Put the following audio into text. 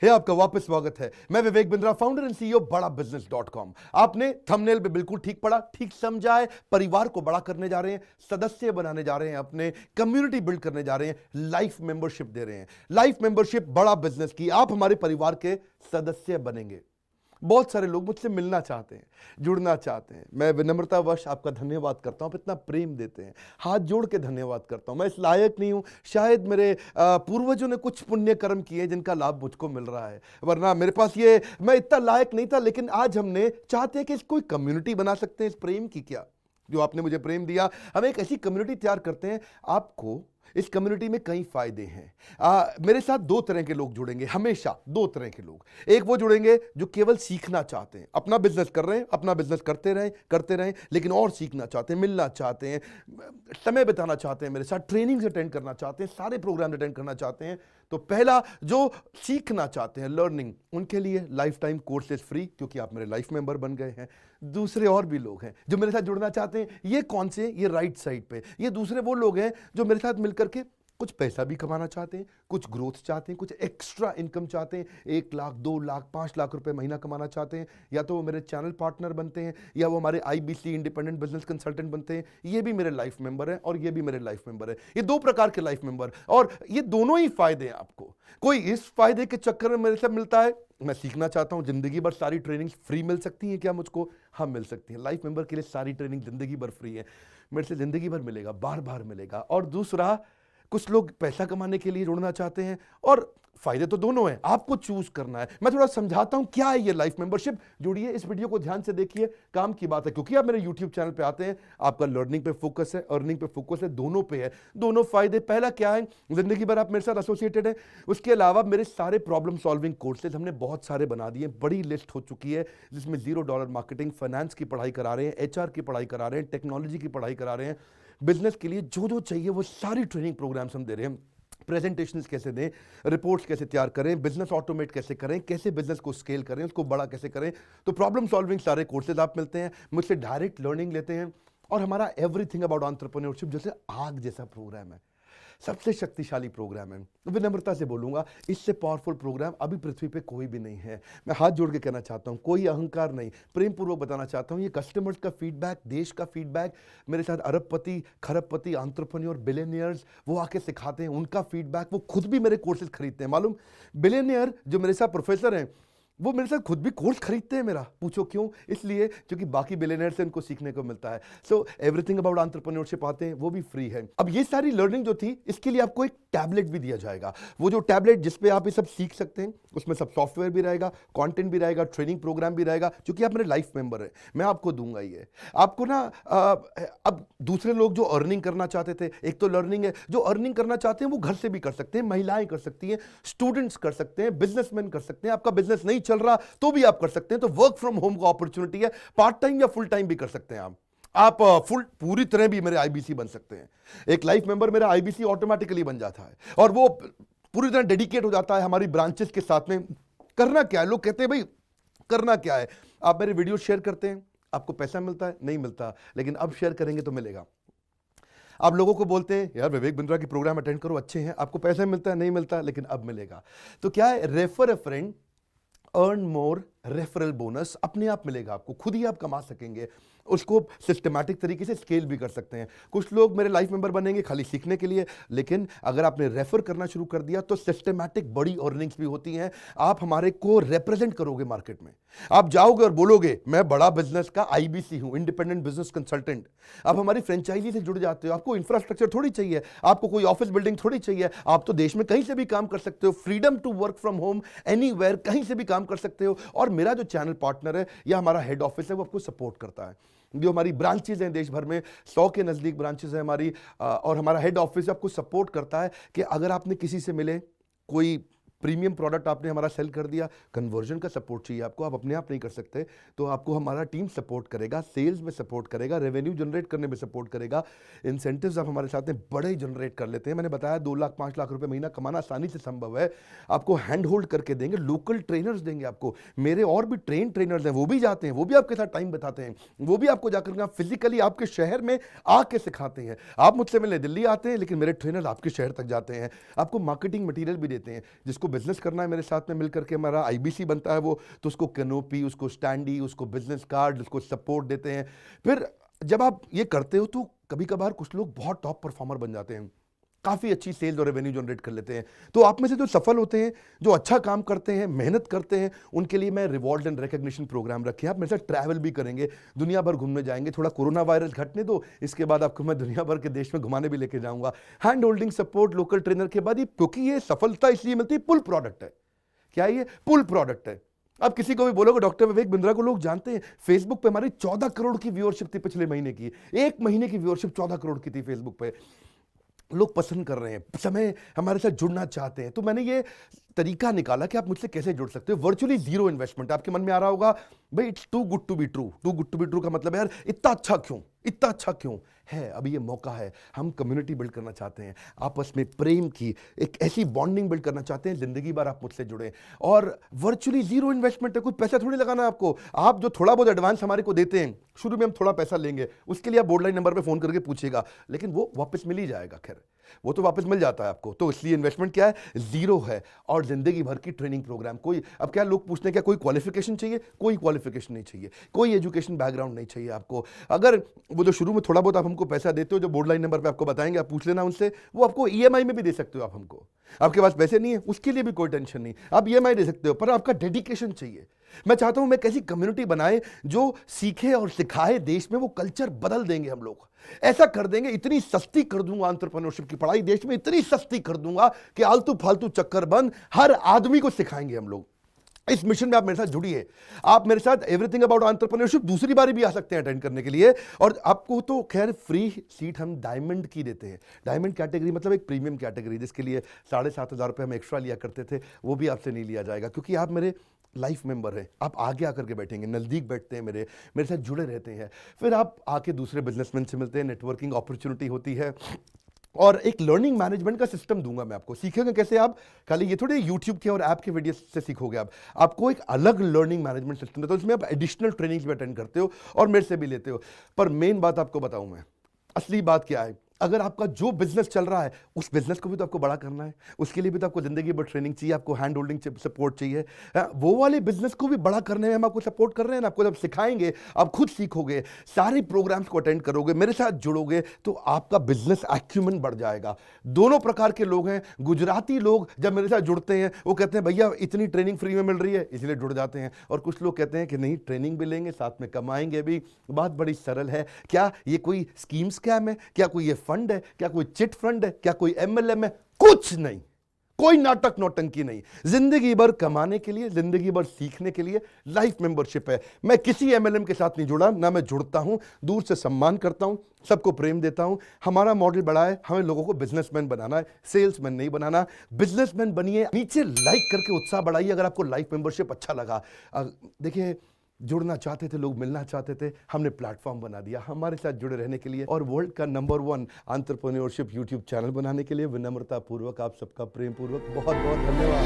हे आपका वापस स्वागत है। मैं Vivek Bindra, founder and CEO बड़ा बिजनेस.com। आपने थंबनेल पे बिल्कुल ठीक पढ़ा, ठीक समझा है। परिवार को बड़ा करने जा रहे हैं, सदस्य बनाने जा रहे हैं, अपने कम्युनिटी बिल्ड करने जा रहे हैं, लाइफ मेंबरशिप दे रहे हैं। लाइफ मेंबरशिप बड़ा बिजनेस की, आप हमारे परिवार के सदस्य बनेंगे। बहुत सारे लोग मुझसे मिलना चाहते हैं, जुड़ना चाहते हैं। मैं विनम्रतावश आपका धन्यवाद करता हूं, आप इतना प्रेम देते हैं, हाथ जोड़ के धन्यवाद करता हूं। मैं इस लायक नहीं हूं, शायद मेरे पूर्वजों ने कुछ पुण्य कर्म किए जिनका लाभ मुझको मिल रहा है, वरना मेरे पास ये मैं इतना लायक नहीं था। लेकिन आज हमने चाहते हैं कि इस कोई कम्युनिटी बना सकते हैं इस प्रेम की। क्या जो आपने मुझे प्रेम दिया, हम एक ऐसी कम्युनिटी तैयार करते हैं। आपको इस कम्युनिटी में कई फायदे हैं। मेरे साथ दो तरह के लोग जुड़ेंगे, हमेशा दो तरह के लोग। एक वो जुड़ेंगे जो केवल सीखना चाहते हैं, अपना बिजनेस कर रहे हैं, अपना बिजनेस करते रहें, लेकिन और सीखना चाहते हैं, मिलना चाहते हैं, समय बिताना चाहते हैं, मेरे साथ ट्रेनिंग्स अटेंड करना चाहते हैं, सारे प्रोग्राम अटेंड करना चाहते हैं। तो पहला, जो सीखना चाहते हैं, लर्निंग, उनके लिए लाइफ टाइम कोर्सेज फ्री, क्योंकि आप मेरे लाइफ मेंबर बन गए हैं। दूसरे और भी लोग हैं जो मेरे साथ जुड़ना चाहते हैं। ये कौन से? ये राइट साइड पे, ये दूसरे वो लोग हैं जो मेरे साथ मिलकर के कुछ पैसा भी कमाना चाहते हैं, कुछ ग्रोथ चाहते हैं, कुछ एक्स्ट्रा इनकम चाहते हैं। 1 लाख, 2 लाख, 5 लाख रुपए महीना कमाना चाहते हैं। या तो वो मेरे चैनल पार्टनर बनते हैं, या वो हमारे IBC इंडिपेंडेंट बिजनेस कंसल्टेंट बनते हैं। ये भी मेरे लाइफ मेंबर है और ये भी मेरे लाइफ मेंबर है। ये दो प्रकार के लाइफ मेंबर, और ये दोनों ही फायदे हैं आपको। कोई इस फायदे के चक्कर में मेरे से मिलता है, मैं सीखना चाहता हूं, जिंदगी भर सारी ट्रेनिंग फ्री मिल सकती है क्या मुझको? हाँ, मिल सकती है। लाइफ मेंबर के लिए सारी ट्रेनिंग जिंदगी भर फ्री है, मेरे से जिंदगी भर मिलेगा, बार बार मिलेगा। और दूसरा, कुछ लोग पैसा कमाने के लिए जुड़ना चाहते हैं, और फायदे तो दोनों हैं, आपको चूज करना है। मैं थोड़ा समझाता हूं क्या है ये लाइफ मेंबरशिप। जुड़िए, इस वीडियो को ध्यान से देखिए, काम की बात है। क्योंकि आप मेरे YouTube चैनल पे आते हैं, आपका लर्निंग पे फोकस है, अर्निंग पे फोकस है, दोनों पे है। दोनों फायदे, पहला क्या है, जिंदगी भर आप मेरे साथ एसोसिएटेड है। उसके अलावा मेरे सारे प्रॉब्लम सॉल्विंग कोर्सेज हमने बहुत सारे बना दिए, बड़ी लिस्ट हो चुकी है, जिसमें $0 मार्केटिंग, फाइनेंस की पढ़ाई करा रहे हैं, HR की पढ़ाई करा रहे हैं, टेक्नोलॉजी की पढ़ाई करा रहे हैं। बिजनेस के लिए जो जो चाहिए वो सारी ट्रेनिंग प्रोग्राम्स हम दे रहे हैं। प्रेजेंटेशंस कैसे दें, रिपोर्ट्स कैसे तैयार करें, बिजनेस ऑटोमेट कैसे करें, कैसे बिजनेस को स्केल करें, उसको बड़ा कैसे करें। तो प्रॉब्लम सॉल्विंग सारे कोर्सेज आप मिलते हैं, मुझसे डायरेक्ट लर्निंग लेते हैं। और हमारा एवरीथिंग अबाउट एंटरप्रेन्योरशिप जैसे आग जैसा प्रोग्राम है, सबसे शक्तिशाली प्रोग्राम है। विनम्रता से बोलूंगा, इससे पावरफुल प्रोग्राम अभी पृथ्वी पे कोई भी नहीं है। मैं हाथ जोड़ के कहना चाहता हूं, कोई अहंकार नहीं, प्रेम पूर्वक बताना चाहता हूं, ये कस्टमर्स का फीडबैक, देश का फीडबैक, मेरे साथ अरबपति, खरबपति, एंटरप्रेन्योर, बिलियनियर्स, वो आके सिखाते हैं, उनका फीडबैक, वो खुद भी मेरे कोर्सेज खरीदते हैं। मालूम, बिलियनियर जो मेरे साथ प्रोफेसर हैं, वो मेरे साथ खुद भी कोर्स खरीदते हैं मेरा। पूछो क्यों? इसलिए क्योंकि बाकी बिलियनियर से उनको सीखने को मिलता है। सो एवरीथिंग अबाउट एंटरप्रेन्योरशिप आते हैं, वो भी फ्री है। अब ये सारी लर्निंग जो थी, इसके लिए आपको एक टैबलेट भी दिया जाएगा। वो जो टैबलेट जिसपे आप ये सब सीख सकते हैं, उसमें सब सॉफ्टवेयर भी रहेगा, कंटेंट भी रहेगा, ट्रेनिंग प्रोग्राम भी रहेगा। क्योंकि आप मेरे लाइफ मेंबर हैं, मैं आपको दूंगा ये। आपको ना अब दूसरे लोग जो अर्निंग करना चाहते थे, एक तो लर्निंग है, जो अर्निंग करना चाहते हैं वो घर से भी कर सकते हैं, महिलाएं कर सकती हैं, स्टूडेंट्स कर सकते हैं, बिजनेसमैन कर सकते हैं। आपका बिजनेस नहीं चल रहा तो भी आप कर सकते हैं। तो वर्क फ्रॉम होम का अपॉर्चुनिटी है, पार्ट टाइम या फुल टाइम भी कर सकते हैं आप फुल पूरी तरह भी मेरे IBC बन सकते हैं। एक लाइफ मेंबर मेरा IBC ऑटोमेटिकली बन जाता है, और वो पूरी तरह डेडिकेट हो जाता है हमारी ब्रांचेस के साथ में। करना क्या है, लोग कहते हैं भाई करना क्या है, आप मेरे वीडियो शेयर करते हैं, आपको पैसा मिलता है? नहीं मिलता, लेकिन अब शेयर करेंगे तो मिलेगा। आप लोगों को बोलते हैं यार विवेक बिंद्रा की प्रोग्राम अटेंड करो, अच्छे हैं, आपको पैसा मिलता है? नहीं मिलता, लेकिन अब मिलेगा। तो क्या है, refer a friend, earn more, referral bonus अपने आप मिलेगा आपको, खुद ही आप कमा सकेंगे। उसको सिस्टमैटिक तरीके से स्केल भी कर सकते हैं। कुछ लोग मेरे लाइफ मेंबर बनेंगे खाली सीखने के लिए, लेकिन अगर आपने रेफर करना शुरू कर दिया तो सिस्टमैटिक बड़ी अर्निंग्स भी होती हैं। आप हमारे को रिप्रेजेंट करोगे मार्केट में, आप जाओगे और बोलोगे मैं बड़ा बिजनेस का IBC हूं, इंडिपेंडेंट बिजनेस कंसल्टेंट। आप हमारी फ्रेंचाइजी से जुड़ जाते हो, आपको इंफ्रास्ट्रक्चर थोड़ी चाहिए, आपको कोई ऑफिस बिल्डिंग थोड़ी चाहिए, आप तो देश में कहीं से भी काम कर सकते हो, freedom to work from home, anywhere, कहीं से भी काम कर सकते हो। और मेरा जो चैनल पार्टनर है या हमारा हेड ऑफिस है, वो आपको सपोर्ट करता है। जो हमारी ब्रांचेज हैं देश भर में, 100 के नजदीक ब्रांचेज हैं हमारी, और हमारा हेड ऑफिस आपको सपोर्ट करता है कि अगर आपने किसी से मिले, कोई प्रीमियम प्रोडक्ट आपने हमारा सेल कर दिया, कन्वर्जन का सपोर्ट चाहिए आपको, आप अपने आप नहीं कर सकते, तो आपको हमारा टीम सपोर्ट करेगा, सेल्स में सपोर्ट करेगा, रेवेन्यू जनरेट करने में सपोर्ट करेगा। इंसेंटिव्स आप हमारे साथ में बड़े जनरेट कर लेते हैं। मैंने बताया 2 लाख 5 लाख रुपए महीना कमाना आसानी से संभव है। आपको हैंड होल्ड करके देंगे, लोकल ट्रेनर्स देंगे आपको, मेरे और भी ट्रेनर्स हैं, वो भी जाते हैं, वो भी आपके साथ टाइम बताते हैं, वो भी आपको जाकर फिजिकली आपके शहर में आके सिखाते हैं। आप मुझसे मिलने दिल्ली आते हैं, लेकिन मेरे ट्रेनर आपके शहर तक जाते हैं, आपको मार्केटिंग मटीरियल भी देते हैं, जिसको बिजनेस करना है मेरे साथ में मिलकर के, हमारा आईबीसी बनता है वो, तो उसको कैनोपी, उसको स्टैंडी, उसको बिजनेस कार्ड, उसको सपोर्ट देते हैं। फिर जब आप ये करते हो तो कभी कभार कुछ लोग बहुत टॉप परफॉर्मर बन जाते हैं, काफ़ी अच्छी सेल्स और रेवेन्यू जनरेट कर लेते हैं। तो आप में से जो सफल होते हैं, जो अच्छा काम करते हैं, मेहनत करते हैं, उनके लिए मैं रिवॉर्ड एंड रिकग्निशन प्रोग्राम रखे हैं। आप मेरे साथ ट्रैवल भी करेंगे, दुनिया भर घूमने जाएंगे। थोड़ा कोरोना वायरस घटने दो, इसके बाद आपको मैं दुनिया भर के देश में घुमाने भी लेके जाऊंगा। Hand holding support local trainer के बाद, क्योंकि ये सफलता इसलिए मिलती है, पुल प्रोडक्ट है। क्या ये पुल प्रोडक्ट है? अब किसी को भी बोलोगे डॉक्टर विवेक बिंद्रा को लोग जानते हैं, फेसबुक पे हमारी 14 करोड़ की व्यूअरशिप थी पिछले महीने की, एक महीने की व्यूअरशिप 14 करोड़ की थी फेसबुक पे। लोग पसंद कर रहे हैं, समय हमारे साथ जुड़ना चाहते हैं। तो मैंने ये तरीका निकाला कि आप मुझसे कैसे जुड़ सकते हो। Virtually zero investment. आपके मन में आ रहा होगा भाई it's too good to be true. Too good to be true का मतलब है यार इतना अच्छा क्यों, इतना अच्छा क्यों है? अभी ये मौका है, हम कम्युनिटी बिल्ड करना चाहते हैं, आपस में प्रेम की एक ऐसी बॉन्डिंग बिल्ड करना चाहते हैं, जिंदगी भर आप मुझसे जुड़े। और वर्चुअली जीरो इन्वेस्टमेंट है, कुछ पैसा थोड़ी लगाना है आपको। आप जो थोड़ा बहुत एडवांस हमारे को देते हैं, शुरू में हम थोड़ा पैसा लेंगे, उसके लिए आप बोर्ड लाइन नंबर पे फोन करके पूछिएगा, लेकिन वो वापस मिल ही जाएगा। खैर वो तो वापस मिल जाता है आपको। तो इसलिए इन्वेस्टमेंट क्या है? जीरो है। और जिंदगी भर की ट्रेनिंग प्रोग्राम। कोई, अब क्या लोग पूछते हैं क्या कोई क्वालिफिकेशन चाहिए? कोई क्वालिफिकेशन नहीं चाहिए, कोई एजुकेशन बैकग्राउंड नहीं चाहिए आपको। अगर वो जो शुरू में थोड़ा बहुत आप हमको पैसा देते हो, जो बोर्ड लाइन नंबर पे आपको बताएंगे, आप पूछ लेना उनसे, वो आपको ईएमआई में भी दे सकते हो आप हमको। आपके पास पैसे नहीं है उसके लिए भी कोई टेंशन नहीं, आप ईएमआई दे सकते हो, पर आपका डेडिकेशन चाहिए। मैं चाहता हूं मैं कैसी कम्युनिटी बनाए जो सीखे और सिखाए, देश में वो कल्चर बदल देंगे हम लोग। ऐसा कर देंगे, इतनी सस्ती कर दूंगा एंटरप्रेन्योरशिप की पढ़ाई देश में, इतनी सस्ती कर दूंगा कि आलतू फालतू चक्कर बंद, हर आदमी को सिखाएंगे हम लोग। इस मिशन में आप मेरे साथ जुड़िए। आप मेरे साथ एवरीथिंग अबाउट एंटरप्रेन्योरशिप दूसरी बारी भी आ सकते हैं अटेंड करने के लिए। और आपको तो खैर फ्री सीट हम डायमंड की देते हैं। डायमंड कैटेगरी मतलब एक प्रीमियम कैटेगरी, जिसके लिए 7,500 रुपये हम एक्स्ट्रा लिया करते थे, वो भी आपसे नहीं लिया जाएगा, क्योंकि आप मेरे लाइफ मेंबर हैं। आप आगे आकर के बैठेंगे, नज़दीक बैठते हैं, मेरे साथ जुड़े रहते हैं। फिर आप आके दूसरे बिजनेसमैन से मिलते हैं, नेटवर्किंग अपॉर्चुनिटी होती है। और एक लर्निंग मैनेजमेंट का सिस्टम दूंगा मैं आपको। सीखेंगे कैसे आप? खाली ये थोड़ी यूट्यूब के और ऐप के वीडियो से सीखोगे आप। आपको एक अलग लर्निंग मैनेजमेंट सिस्टम देता हूं, उसमें आप एडिशनल ट्रेनिंग्स भी अटेंड करते हो और मेरे से भी लेते हो। पर मेन बात आपको बताऊं मैं, असली बात क्या है? अगर आपका जो बिजनेस चल रहा है, उस बिजनेस को भी तो आपको बड़ा करना है, उसके लिए भी तो आपको जिंदगी भर ट्रेनिंग चाहिए, आपको हैंड होल्डिंग सपोर्ट चाहिए। वो वाले बिजनेस को भी बड़ा करने में हम आपको सपोर्ट कर रहे हैं ना। आपको जब सिखाएंगे, आप खुद सीखोगे, सारे प्रोग्राम्स को अटेंड करोगे, मेरे साथ जुड़ोगे, तो आपका बिजनेस एक्यूमेंट बढ़ जाएगा। दोनों प्रकार के लोग हैं। गुजराती लोग जब मेरे साथ जुड़ते हैं, वो कहते हैं भैया इतनी ट्रेनिंग फ्री में मिल रही है, इसलिए जुड़ जाते हैं। और कुछ लोग कहते हैं कि नहीं, ट्रेनिंग भी लेंगे, साथ में कमाएंगे भी। बात बड़ी सरल है। क्या ये कोई स्कीम स्कैम है? क्या कोई ये फंड है? क्या कोई चिट फंड है? क्या कोई एमएलएम है? कुछ नहीं, कोई नाटक नौटंकी नहीं। जिंदगी भर कमाने के लिए, जिंदगी भर सीखने के लिए लाइफ मेंबरशिप है। मैं किसी एमएलएम के साथ नहीं जुड़ा, ना मैं जुड़ता हूं। दूर से सम्मान करता हूं, सबको प्रेम देता हूं। हमारा मॉडल बड़ा है, हमें लोगों को बिजनेसमैन बनाना है, सेल्समैन नहीं बनाना। बिजनेसमैन बनिए। नीचे लाइक करके उत्साह बढ़ाइए अगर आपको लाइफ मेंबरशिप अच्छा लगा। देखिए, जुड़ना चाहते थे लोग, मिलना चाहते थे, हमने प्लेटफॉर्म बना दिया हमारे साथ जुड़े रहने के लिए। और वर्ल्ड का नंबर 1 एंटरप्रेन्योरशिप यूट्यूब चैनल बनाने के लिए विनम्रता पूर्वक आप सबका प्रेम पूर्वक बहुत बहुत धन्यवाद।